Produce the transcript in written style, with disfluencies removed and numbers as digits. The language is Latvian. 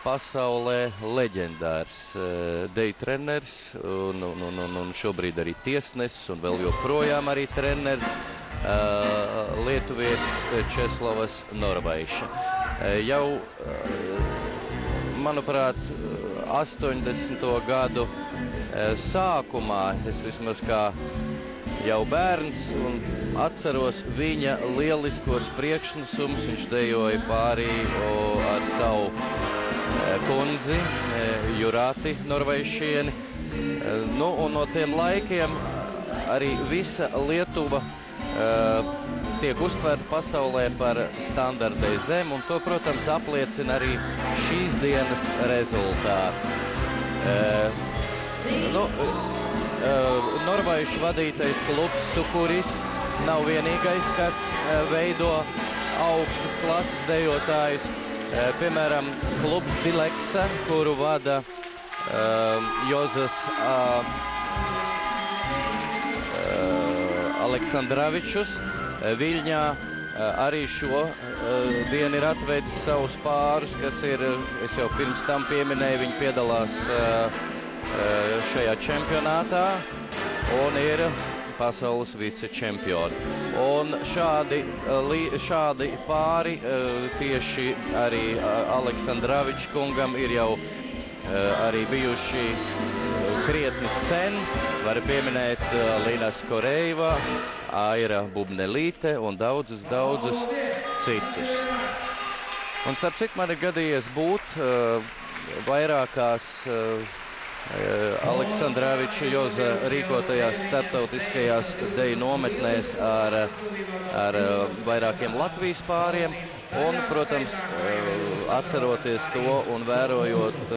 pasaulē leģendārs deju treneris un šobrīd arī tiesnesis un vēl joprojām arī treneris lietuvietis Česlavas Norvaiša. Jau, manuprāt, 80. gadu sākumā, es vismaz kā jau bērns, un atceros viņa lieliskos priekšnesumus. Viņš dejoja pārī ar savu kundzi, Jurāti Norvaišieni. Nu, un no tiem laikiem arī visa Lietuva tiek uztvērta pasaulē par standartēju zemi, un to, protams, apliecina arī šīs dienas rezultāti. Norvaišu vadītais klubs Sukuris nav vienīgais, kas veido augstas klases dejotājus. Piemēram, klubs Dileksa, kuru vada Jozas Aleksandravičus, Viļņā arī šo dienu ir atvedis savus pārus, kas ir, es jau pirms tam pieminēju, viņi piedalās šajā čempionātā un ir pasaules vicečempioni. Un šādi pāri tieši arī Aleksandraviča kungam ir jau arī bijuši krietni sen. Var pieminēt Linas Korejva, Aira Bubnelīte un daudzus citus. Un starp citu man ir gadījies būt vairākās Aleksandraviča Joza rīkotajās starptautiskajās deju nometnēs ar vairākiem Latvijas pāriem un, protams, atceroties to un vērojot